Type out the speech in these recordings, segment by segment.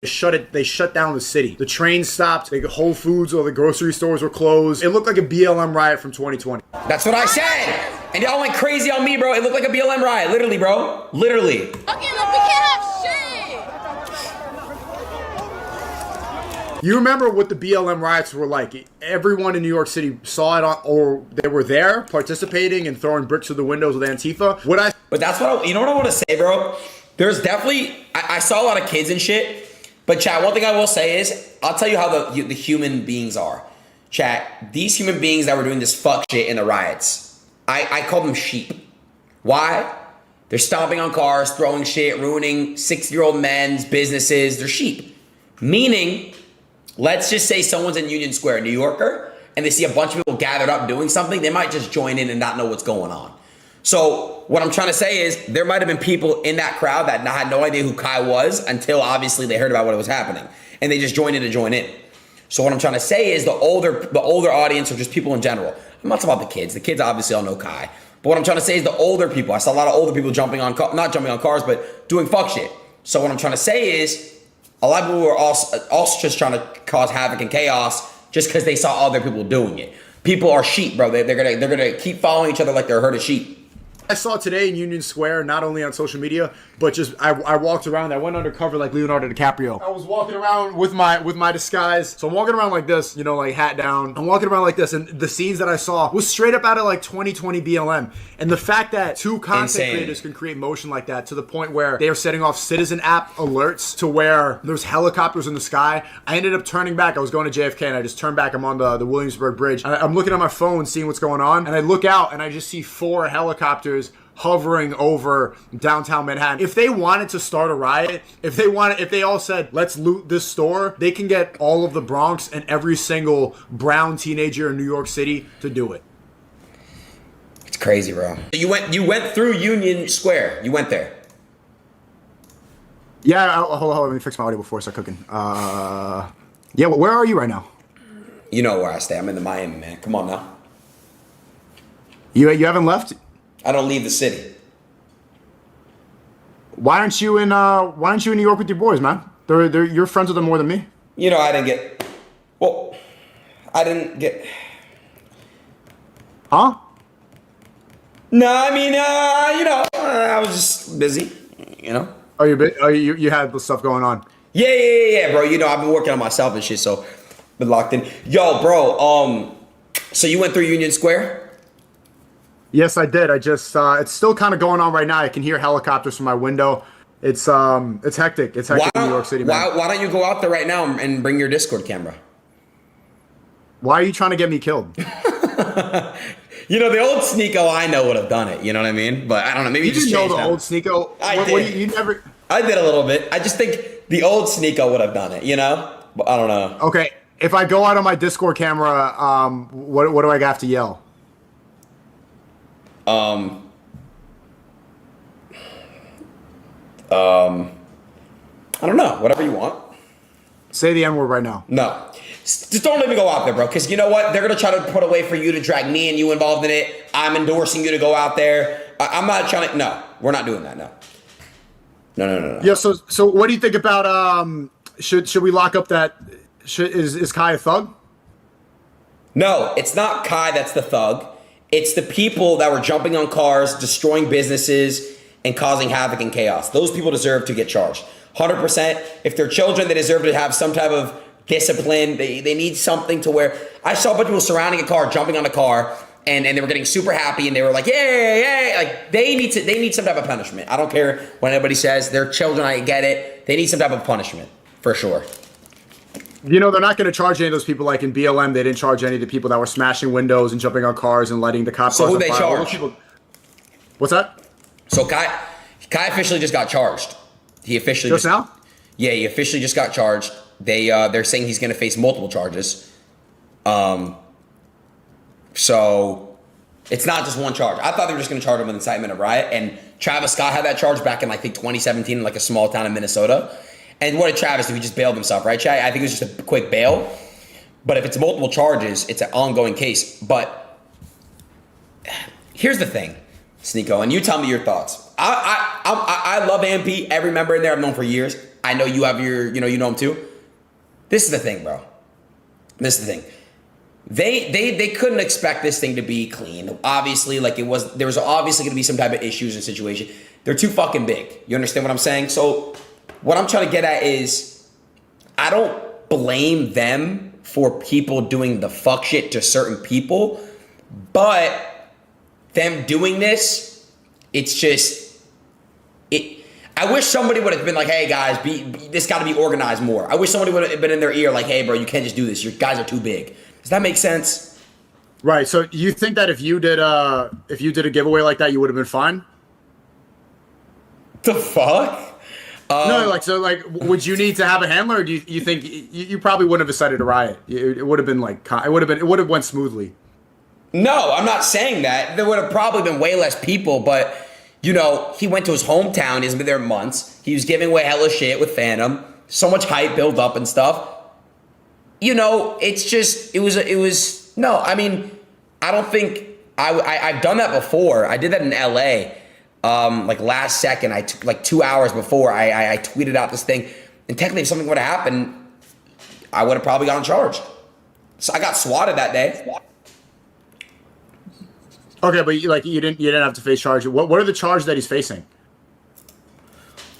They shut down the city. The train stopped. The Whole Foods or the grocery stores were closed. It looked like a BLM riot from 2020. That's what I said. And y'all went crazy on me, bro. It looked like a BLM riot. Literally, bro. Literally. Okay, look, we can't have shit. You remember what the BLM riots were like? Everyone in New York City saw it or they were there participating and throwing bricks through the windows with Antifa. But that's what you know what I want to say, bro? There's definitely, I saw a lot of kids and shit. But chat, one thing I will say is, I'll tell you how the human beings are. Chat, these human beings that were doing this fuck shit in the riots, I call them sheep. Why? They're stomping on cars, throwing shit, ruining 6-year-old men's businesses. They're sheep. Meaning, let's just say someone's in Union Square, New Yorker, and they see a bunch of people gathered up doing something, they might just join in and not know what's going on. So what I'm trying to say is there might have been people in that crowd that had no idea who Kai was until obviously they heard about what was happening, and they just joined in to join in. So what I'm trying to say is the older audience or just people in general. I'm not talking about the kids. The kids obviously all know Kai. But what I'm trying to say is the older people. I saw a lot of older people not jumping on cars, but doing fuck shit. So what I'm trying to say is a lot of people were also just trying to cause havoc and chaos just because they saw other people doing it. People are sheep, bro. They're gonna keep following each other like they're a herd of sheep. I saw today in Union Square, not only on social media, but just I walked around. I went undercover like Leonardo DiCaprio. I was walking around with my disguise. So I'm walking around like this, you know, like hat down. I'm walking around like this, and the scenes that I saw was straight up out of like 2020 BLM. And the fact that two content creators can create motion like that to the point where they are setting off citizen app alerts to where there's helicopters in the sky. I ended up turning back. I was going to JFK and I just turned back. I'm on the Williamsburg Bridge. I'm looking at my phone, seeing what's going on, and I look out and I just see 4 helicopters hovering over downtown Manhattan. If they wanted to start a riot, if they all said, let's loot this store, they can get all of the Bronx and every single brown teenager in New York City to do it. It's crazy, bro. You went through Union Square. You went there. Yeah, hold on, let me fix my audio before I start cooking. Yeah, where are you right now? You know where I stay. I'm in the Miami, man. Come on now. You haven't left? I don't leave the city. Why aren't you in New York with your boys, man? You're friends with them more than me. You know, I didn't get. Huh? No, I mean, I was just busy, you know. Oh, you had stuff going on. Yeah, bro. You know, I've been working on myself and shit, so been locked in. Yo, bro. So you went through Union Square? Yes, I did. I just it's still kind of going on right now. I can hear helicopters from my window. It's hectic. It's hectic in New York City, man. Why don't you go out there right now and bring your Discord camera? Why are you trying to get me killed? You know, the old Sneako I know would have done it. You know what I mean? But I don't know. Maybe you just know the now. old Sneako. I did. You never. I did a little bit. I just think the old Sneako would have done it. You know? But I don't know. Okay, if I go out on my Discord camera, what do I have to yell? I don't know. Whatever you want. Say the N-word right now. No. Just don't let me go out there, bro. Because you know what? They're going to try to put a way for you to drag me and you involved in it. I'm endorsing you to go out there. I'm not trying to... No. We're not doing that, no. No. Yeah, so what do you think about... Should we lock up that... Is Kai a thug? No, it's not Kai that's the thug. It's the people that were jumping on cars, destroying businesses, and causing havoc and chaos. Those people deserve to get charged. 100%. If they're children, they deserve to have some type of discipline. They need something to where... I saw a bunch of people surrounding a car, jumping on a car, and they were getting super happy, and they were like, yay. Like, they need some type of punishment. I don't care what anybody says. They're children, I get it. They need some type of punishment, for sure. You know, they're not going to charge any of those people like in BLM. They didn't charge any of the people that were smashing windows and jumping on cars and letting the cops... So who they charge? What's that? So Kai officially just got charged. He officially just now? Yeah, he officially just got charged. They're saying he's going to face multiple charges. So it's not just one charge. I thought they were just going to charge him with incitement of riot. And Travis Scott had that charge back in, I think, 2017 in like a small town in Minnesota. And what did Travis do? He just bailed himself, right, Chad? I think it was just a quick bail. But if it's multiple charges, it's an ongoing case. But here's the thing, Sneako, and you tell me your thoughts. I love AMP. Every member in there I've known for years. I know you have your, you know him too. This is the thing, bro. This is the thing. They couldn't expect this thing to be clean. Obviously, like there was obviously going to be some type of issues and situation. They're too fucking big. You understand what I'm saying? So what I'm trying to get at is I don't blame them for people doing the fuck shit to certain people, but them doing this, it's just I wish somebody would have been like, hey guys, this got to be organized more. I wish somebody would have been in their ear like, hey bro, you can't just do this. Your guys are too big. Does that make sense? Right. So you think that if you did a giveaway like that, you would have been fine? The fuck? No, would you need to have a handler? Or do you think you probably wouldn't have decided to riot? It would have been it would have went smoothly. No, I'm not saying that. There would have probably been way less people, but you know, he went to his hometown. He's been there months. He was giving away hella shit with Phantom. So much hype built up and stuff. You know, it's just, it was, no, I mean, I don't think, I've done that before. I did that in LA, like last second. I took like 2 hours before I tweeted out this thing. And technically if something would have happened, I would have probably gotten charged. So I got swatted that day. Okay, but you didn't have to face charges. What are the charges that he's facing?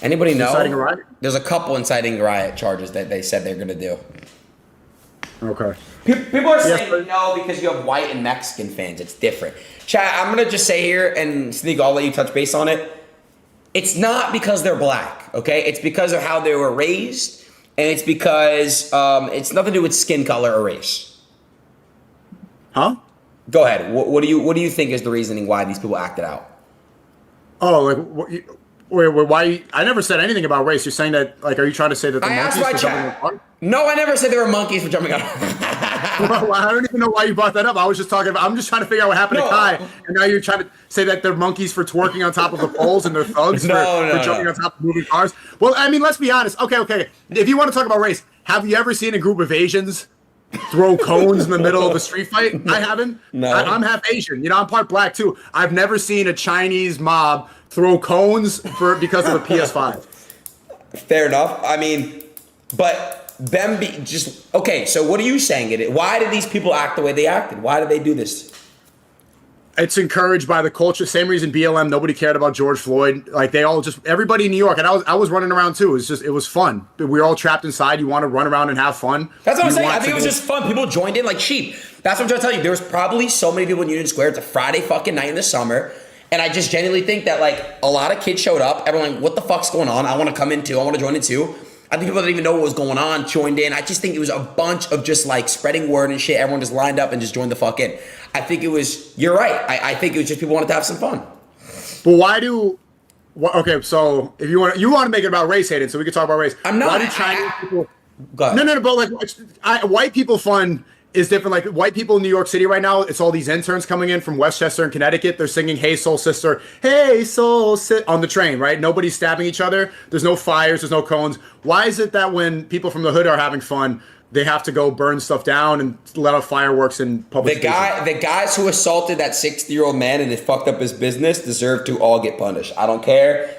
Anybody know? Inciting a riot? There's a couple inciting riot charges that they said they're gonna do. Okay. People are saying no because you have white and Mexican fans. It's different. Chat, I'm gonna just say here, and Sneako, I'll let you touch base on it. It's not because they're black, okay? It's because of how they were raised, and it's because it's nothing to do with skin color or race. Huh? Go ahead. What do you think is the reasoning why these people acted out? Oh, like why? I never said anything about race. You're saying that, like, are you trying to say that the monkeys for jumping apart? No, I never said there were monkeys for jumping out. Well, I don't even know why you brought that up. I was just talking about. I'm just trying to figure out what happened to Kai, and now you're trying to say that they're monkeys for twerking on top of the poles and they're thugs for jumping on top of moving cars. Well, I mean, let's be honest. Okay. If you want to talk about race, have you ever seen a group of Asians throw cones in the middle of a street fight? I haven't. No. I'm half Asian. You know, I'm part black too. I've never seen a Chinese mob throw cones because of a PS5. Fair enough. I mean, but them be just okay. So what are you saying? Why did these people act the way they acted? Why did they do this? It's encouraged by the culture. Same reason BLM. Nobody cared about George Floyd. Like everybody in New York, and I was running around too. It was fun. We were all trapped inside. You want to run around and have fun. That's what I'm saying. I think it was just fun. People joined in like sheep. That's what I'm trying to tell you. There was probably so many people in Union Square. It's a Friday fucking night in the summer. And I just genuinely think that like a lot of kids showed up. Everyone like, what the fuck's going on? I want to come in too. I want to join in too. I think people didn't even know what was going on, joined in. I just think it was a bunch of just like spreading word and shit. Everyone just lined up and just joined the fuck in. I think it was, you're right. I think it was just people wanted to have some fun. But okay, so if you want to make it about race, Hayden, so we can talk about race. I'm not. Why do Chinese people? Go ahead. No, but like white people fun is different. Like white people in New York City right now, it's all these interns coming in from Westchester and Connecticut. They're singing "Hey Soul Sister," "Hey Soul Sister" on the train, right? Nobody's stabbing each other. There's no fires. There's no cones. Why is it that when people from the hood are having fun, they have to go burn stuff down and let out fireworks in public spaces? The guys who assaulted that 60-year-old man and it fucked up his business deserve to all get punished. I don't care.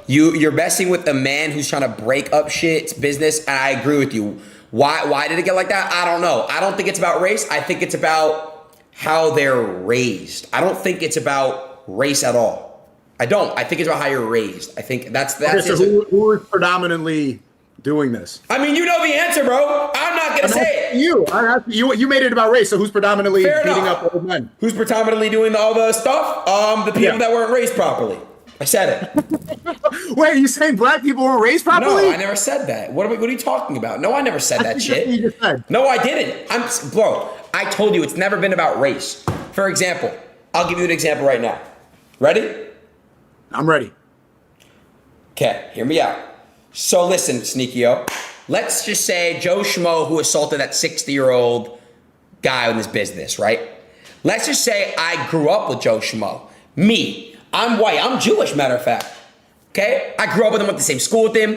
You're messing with a man who's trying to break up shit's business, and I agree with you. Why did it get like that? I don't know. I don't think it's about race. I think it's about how they're raised. I don't think it's about race at all. I don't. I think it's about how you're raised. I think that's okay, so who is predominantly doing this? I mean, you know the answer, bro. I'm not gonna say it. You made it about race. So who's predominantly beating up old men? Who's predominantly doing all the stuff? The people that weren't raised properly. I said it. Wait, are you saying black people weren't raised properly? No, I never said that. What are you talking about? No, I never said that shit. You just said. No, I didn't. Bro, I told you it's never been about race. For example, I'll give you an example right now. Ready? I'm ready. Okay, hear me out. So listen, Sneakio. Let's just say Joe Schmo who assaulted that 60-year-old guy in his business, right? Let's just say I grew up with Joe Schmo. Me. I'm white. I'm Jewish, matter of fact. Okay? I grew up with him, went to the same school with him.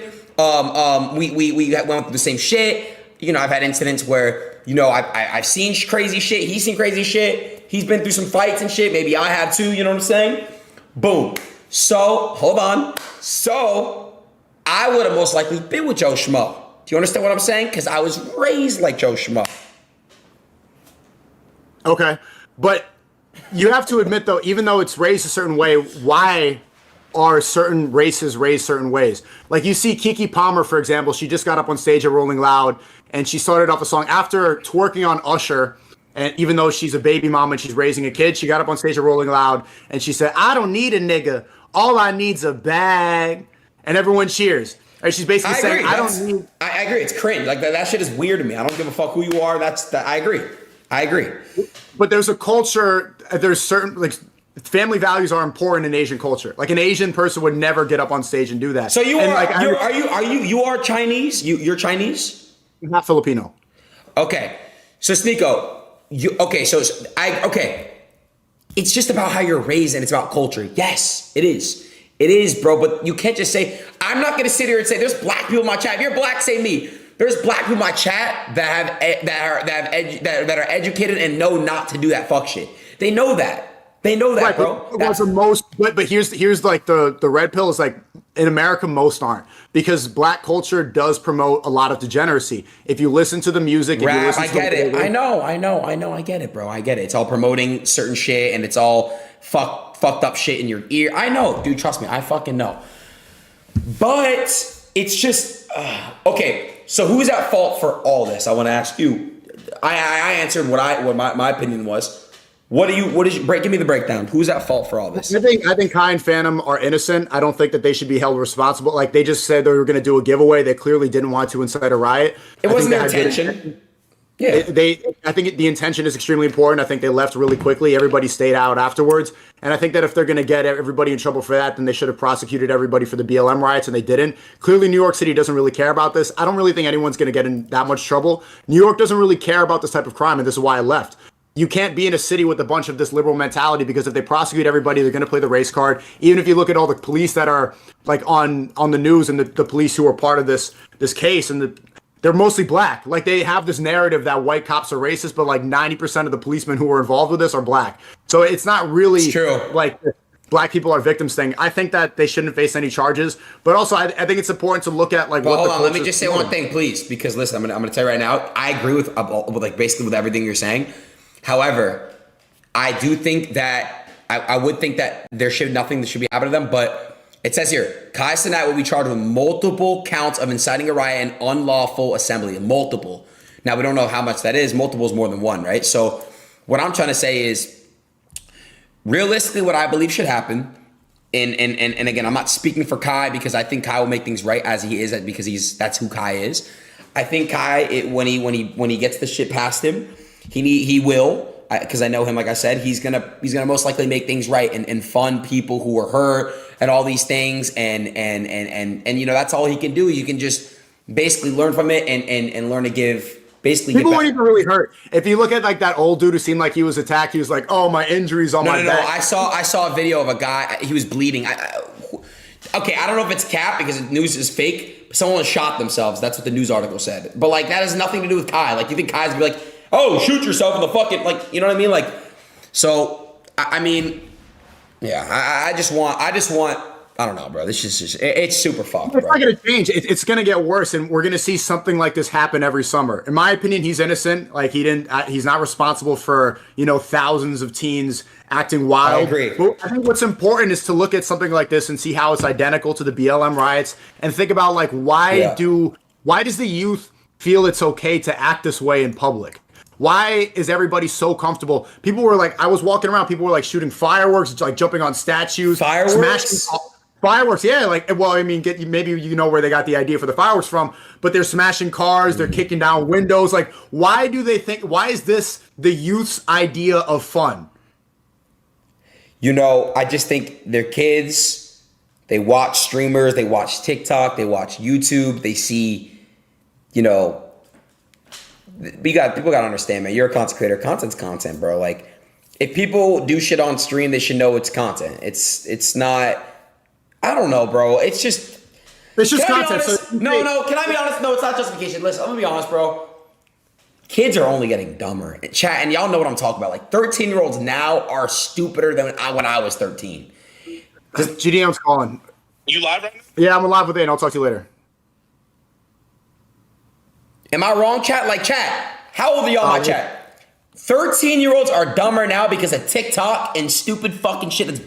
We went through the same shit. You know, I've had incidents where, you know, I've seen crazy shit. He's seen crazy shit. He's been through some fights and shit. Maybe I have too, you know what I'm saying? Boom. So, hold on. So, I would have most likely been with Joe Schmo. Do you understand what I'm saying? Because I was raised like Joe Schmo. Okay. But you have to admit, though, even though it's raised a certain way, why are certain races raised certain ways? Like you see Keke Palmer, for example, she just got up on stage at Rolling Loud, and she started off a song after twerking on Usher. And even though she's a baby mom and she's raising a kid, she got up on stage at Rolling Loud, and she said, "I don't need a nigga. All I need's a bag." And everyone cheers. And she's basically saying, I agree. It's cringe. Like that shit is weird to me. I don't give a fuck who you are. I agree. But there's a culture, there's certain, like, family values are important in Asian culture. Like an Asian person would never get up on stage and do that. So you are Chinese? You're Chinese? I'm not Filipino. Okay. So Sneako, it's just about how you're raised and it's about culture. Yes, it is. It is, bro, but you can't just say, I'm not gonna sit here and say there's black people in my chat. If you're black, say me. There's black people in my chat that are educated and know not to do that fuck shit. They know that. Right, bro. But here's like the red pill is like, in America, most aren't, because black culture does promote a lot of degeneracy. If you listen to the music, rap, if you listen I get it. I know. I get it, bro. I get it. It's all promoting certain shit and it's all fucked up shit in your ear. I know, dude. Trust me, I fucking know. But it's just okay. So who's at fault for all this? I want to ask you. I answered what my opinion was. Give me the breakdown. Who's at fault for all this? I think Kai and Phantom are innocent. I don't think that they should be held responsible. Like, they just said they were going to do a giveaway. They clearly didn't want to incite a riot. It wasn't their intention. Yeah. I think the intention is extremely important. I think they left really quickly. Everybody stayed out afterwards. And I think that if they're going to get everybody in trouble for that, then they should have prosecuted everybody for the BLM riots, and they didn't. Clearly, New York City doesn't really care about this. I don't really think anyone's going to get in that much trouble. New York doesn't really care about this type of crime, and this is why I left. You can't be in a city with a bunch of this liberal mentality, because if they prosecute everybody, they're going to play the race card. Even if you look at all the police that are like on the news, and the police who are part of this case, and they're mostly black. Like, they have this narrative that white cops are racist, but like 90% of the policemen who are involved with this are black. So it's not really like black people are victims thing. I think that they shouldn't face any charges, but also I think it's important to look at like. Well, hold on. Let me just say one thing, please, because listen, I'm gonna tell you right now. I agree with like basically with everything you're saying. However, I do think that I would think that nothing that should be happening to them. But it says here, Kai Cenat will be charged with multiple counts of inciting a riot and unlawful assembly. Multiple. Now, we don't know how much that is. Multiple is more than one, right? So what I'm trying to say is, realistically, what I believe should happen, and again, I'm not speaking for Kai, because I think Kai will make things right as he is, because that's who Kai is. I think Kai, when he gets the shit past him, he will, because I know him, like I said, he's gonna most likely make things right and fund people who are hurt and all these things, and that's all he can do. You can just basically learn from it and learn to give. Basically, people weren't even really hurt. If you look at like that old dude who seemed like he was attacked, he was like, "Oh, my injuries on my back." No. I saw a video of a guy. He was bleeding. Okay, I don't know if it's cap because the news is fake. Someone shot themselves. That's what the news article said. But like, that has nothing to do with Kai. Like, you think Kai's gonna be like, "Oh, shoot yourself in the fucking," like, you know what I mean? Like, so I mean, yeah. I just want. I don't know, bro. This is just, it's super fucked, bro. It's not going to change. It's going to get worse, and we're going to see something like this happen every summer. In my opinion, he's innocent. Like, he's not responsible for, thousands of teens acting wild. I agree. But I think what's important is to look at something like this and see how it's identical to the BLM riots, and think about, like, why does the youth feel it's okay to act this way in public? Why is everybody so comfortable? People were like, I was walking around, people were like shooting fireworks, like jumping on statues. Fireworks? Fireworks, yeah. Like, well, I mean, maybe you know where they got the idea for the fireworks from, but they're smashing cars, they're kicking down windows. Like, why is this the youth's idea of fun? I just think they're kids. They watch streamers, they watch TikTok, they watch YouTube, they see, people got to understand, man. You're a content creator. Content's content, bro. Like, if people do shit on stream, they should know it's content. It's not. I don't know, bro. It's just content. No. Can I be honest? No, it's not justification. Listen, I'm gonna be honest, bro. Kids are only getting dumber. Chat, and y'all know what I'm talking about. Like, 13-year-olds now are stupider than when I was 13. GDM's calling. You live right now? Yeah, I'm alive with Aiden. I'll talk to you later. Am I wrong, chat? Like, chat, how old are y'all, my chat? 13-year-olds are dumber now because of TikTok and stupid fucking shit.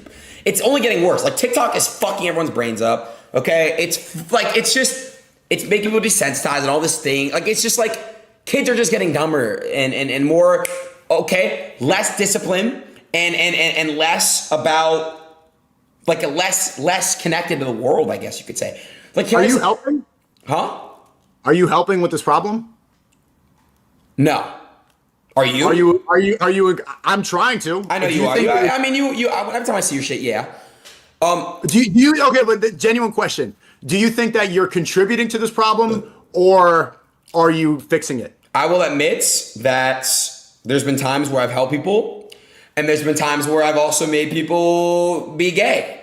It's only getting worse. Like, TikTok is fucking everyone's brains up, okay? It's making people desensitized and all this thing. Like, it's just like, kids are just getting dumber and more, okay, less discipline and less about, like, a less connected to the world, I guess you could say. Like, are you helping? Huh? Are you helping with this problem? No. Are you? Are you? I'm trying to. I know you are. I mean, every time I see your shit, yeah. Do you? Okay, but the genuine question: do you think that you're contributing to this problem, or are you fixing it? I will admit that there's been times where I've helped people, and there's been times where I've also made people be gay.